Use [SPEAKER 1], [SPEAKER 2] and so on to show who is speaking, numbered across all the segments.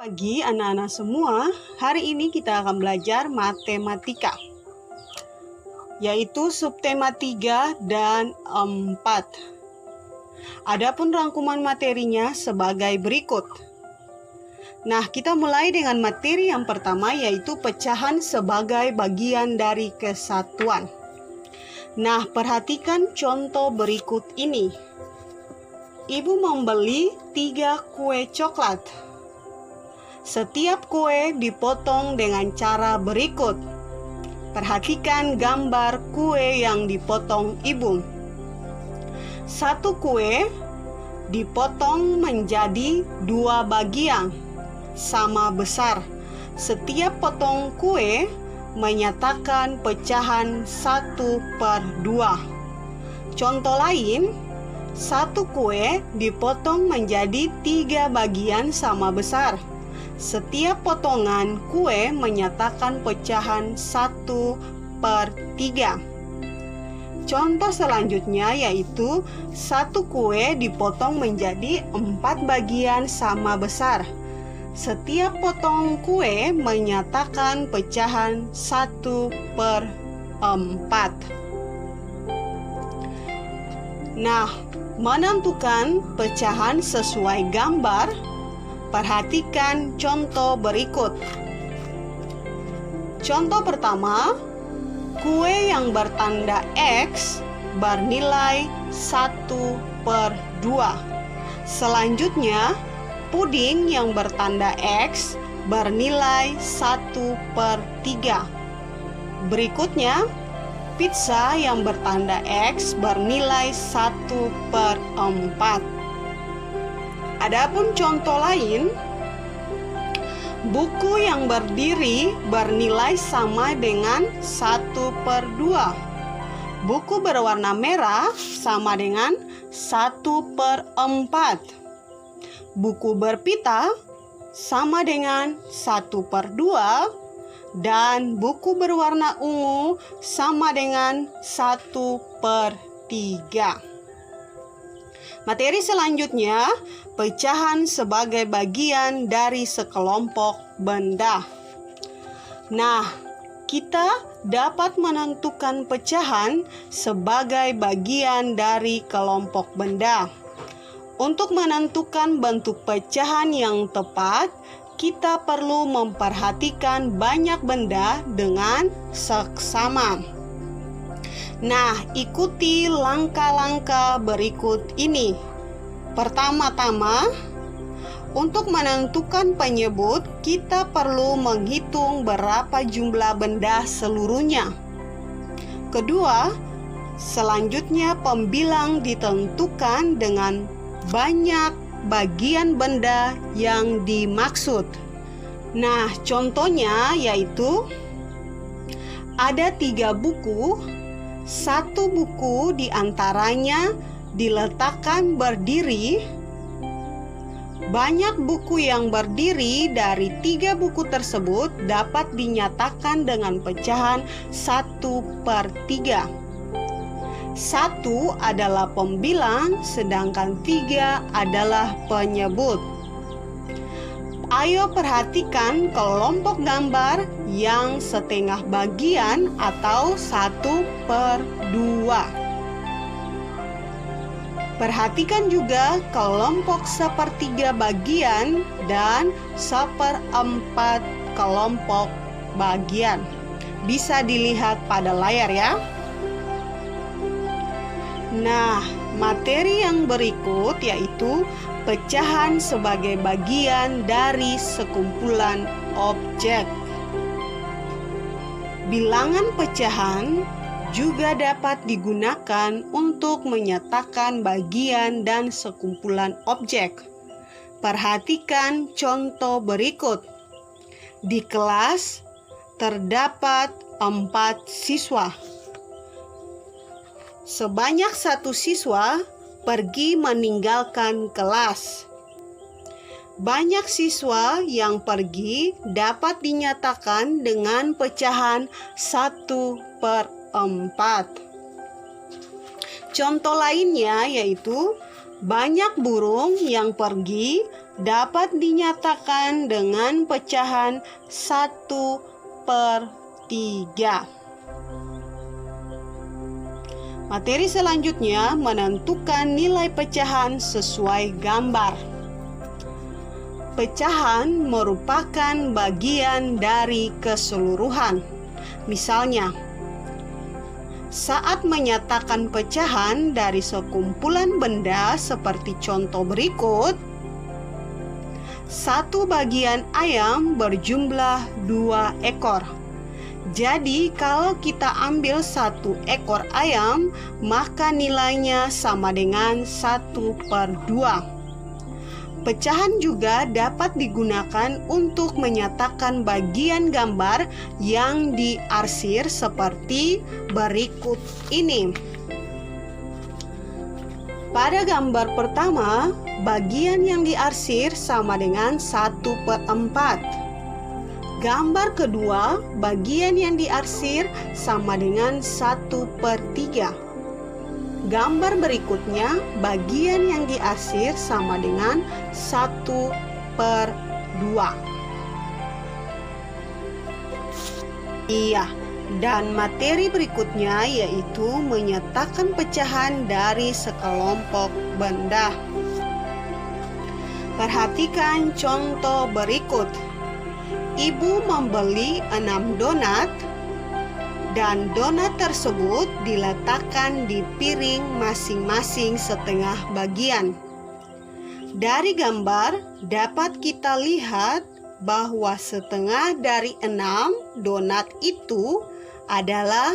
[SPEAKER 1] Pagi anak-anak semua, hari ini kita akan belajar matematika, yaitu subtema 3 dan 4. Adapun rangkuman materinya sebagai berikut. Nah, kita mulai dengan materi yang pertama, yaitu pecahan sebagai bagian dari kesatuan. Nah, perhatikan contoh berikut ini. Ibu membeli 3 kue coklat. Setiap kue dipotong dengan cara berikut. Perhatikan gambar kue yang dipotong ibu. 1 kue dipotong menjadi 2 bagian sama besar. Setiap potong kue menyatakan pecahan 1/2. Contoh lain, 1 kue dipotong menjadi 3 bagian sama besar. Setiap potongan kue menyatakan pecahan 1/3. Contoh selanjutnya yaitu 1 kue dipotong menjadi 4 bagian sama besar. Setiap potong kue menyatakan pecahan 1/4. Nah, menentukan pecahan sesuai gambar. Perhatikan contoh berikut. Contoh pertama, kue yang bertanda X bernilai 1/2. Selanjutnya, puding yang bertanda X bernilai 1/3. Berikutnya, pizza yang bertanda X bernilai 1/4. Adapun contoh lain, buku yang berdiri bernilai sama dengan 1/2. Buku berwarna merah sama dengan 1/4. Buku berpita sama dengan 1/2. Dan buku berwarna ungu sama dengan 1/3. Materi selanjutnya, pecahan sebagai bagian dari sekelompok benda. Nah, kita dapat menentukan pecahan sebagai bagian dari kelompok benda. Untuk menentukan bentuk pecahan yang tepat, kita perlu memperhatikan banyak benda dengan seksama. Nah, ikuti langkah-langkah berikut ini. Pertama-tama, untuk menentukan penyebut, kita perlu menghitung berapa jumlah benda seluruhnya. Kedua, selanjutnya pembilang ditentukan dengan banyak bagian benda yang dimaksud. Nah, contohnya yaitu ada 3 buku. 1 buku diantaranya diletakkan berdiri. Banyak buku yang berdiri dari 3 buku tersebut dapat dinyatakan dengan pecahan 1/3. 1 adalah pembilang, sedangkan 3 adalah penyebut. Ayo perhatikan kelompok gambar yang setengah bagian atau 1/2. Perhatikan juga kelompok 1/3 bagian dan 1/4 kelompok bagian. Bisa dilihat pada layar ya. Nah, materi yang berikut yaitu pecahan sebagai bagian dari sekumpulan objek. Bilangan pecahan juga dapat digunakan untuk menyatakan bagian dan sekumpulan objek. Perhatikan contoh berikut. Di kelas terdapat 4 siswa. Sebanyak 1 siswa pergi meninggalkan kelas. Banyak siswa yang pergi dapat dinyatakan dengan pecahan 1/4. Contoh lainnya yaitu banyak burung yang pergi dapat dinyatakan dengan pecahan 1/3. Materi selanjutnya menentukan nilai pecahan sesuai gambar. Pecahan merupakan bagian dari keseluruhan. Misalnya, saat menyatakan pecahan dari sekumpulan benda seperti contoh berikut, satu bagian ayam berjumlah 2 ekor. Jadi kalau kita ambil 1 ekor ayam, maka nilainya sama dengan 1/2. Pecahan juga dapat digunakan untuk menyatakan bagian gambar yang diarsir seperti berikut ini. Pada gambar pertama, bagian yang diarsir sama dengan 1/4. Gambar kedua, bagian yang diarsir sama dengan 1/3. Gambar berikutnya, bagian yang diarsir sama dengan 1/2. Iya, dan materi berikutnya yaitu menyatakan pecahan dari sekelompok benda. Perhatikan contoh berikut. Ibu membeli 6 donat dan donat tersebut diletakkan di piring masing-masing setengah bagian. Dari gambar dapat kita lihat bahwa setengah dari 6 donat itu adalah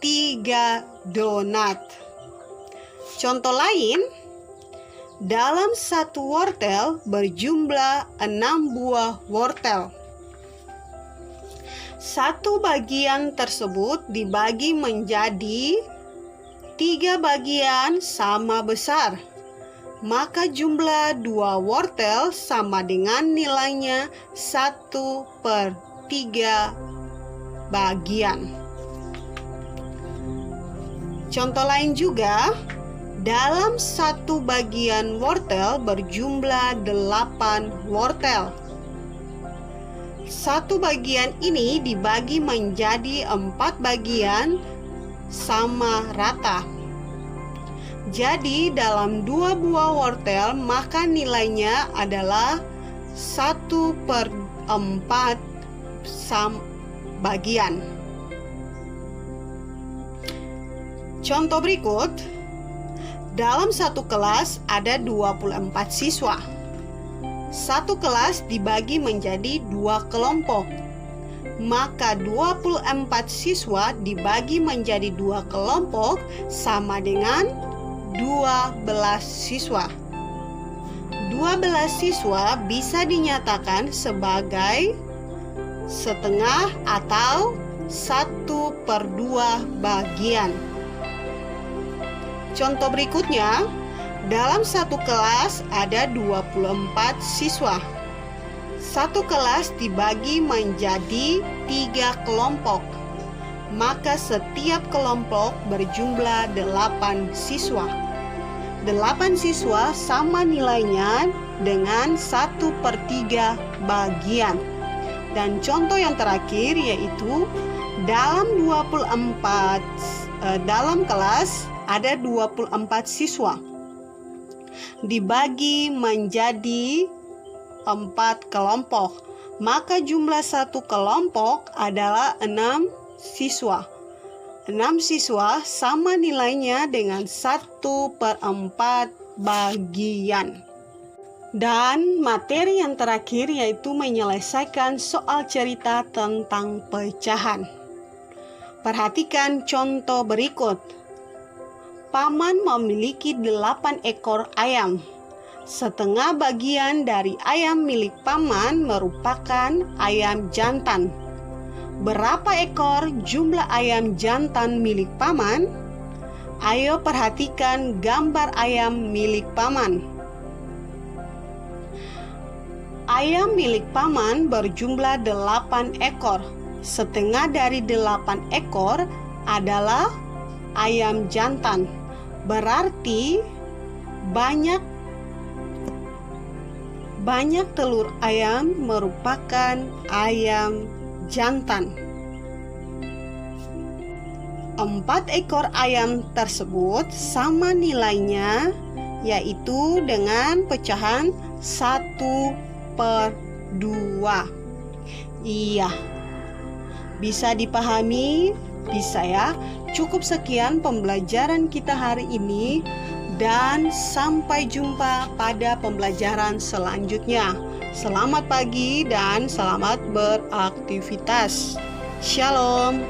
[SPEAKER 1] 3 donat. Contoh lain, dalam satu wortel berjumlah 6 buah wortel. Satu bagian tersebut dibagi menjadi 3 bagian sama besar. Maka jumlah 2 wortel sama dengan nilainya 1/3 bagian. Contoh lain juga, dalam satu bagian wortel berjumlah 8 wortel. Satu bagian ini dibagi menjadi 4 bagian sama rata. Jadi dalam 2 buah wortel maka nilainya adalah 1/4 bagian. Contoh berikut, dalam satu kelas ada 24 siswa. Satu kelas dibagi menjadi 2 kelompok. Maka 24 siswa dibagi menjadi 2 kelompok sama dengan 12 siswa. 12 siswa bisa dinyatakan sebagai setengah atau 1/2 bagian. Contoh berikutnya, dalam satu kelas ada 24 siswa. Satu kelas dibagi menjadi 3 kelompok. Maka setiap kelompok berjumlah 8 siswa. 8 siswa sama nilainya dengan 1/3 bagian. Dan contoh yang terakhir yaitu dalam kelas ada 24 siswa. Dibagi menjadi 4 kelompok, maka jumlah satu kelompok adalah 6 siswa. 6 siswa sama nilainya dengan 1/4 bagian. Dan materi yang terakhir yaitu menyelesaikan soal cerita tentang pecahan. Perhatikan contoh berikut. Paman memiliki 8 ekor ayam. Setengah bagian dari ayam milik paman merupakan ayam jantan. Berapa ekor jumlah ayam jantan milik paman? Ayo perhatikan gambar ayam milik paman. Ayam milik paman berjumlah 8 ekor. Setengah dari 8 ekor adalah ayam jantan. banyak telur ayam merupakan ayam jantan. 4 ekor ayam tersebut sama nilainya, yaitu dengan pecahan 1/2. Iya, bisa dipahami? Bisa ya? Cukup sekian pembelajaran kita hari ini, dan sampai jumpa pada pembelajaran selanjutnya. Selamat pagi dan selamat beraktivitas. Shalom.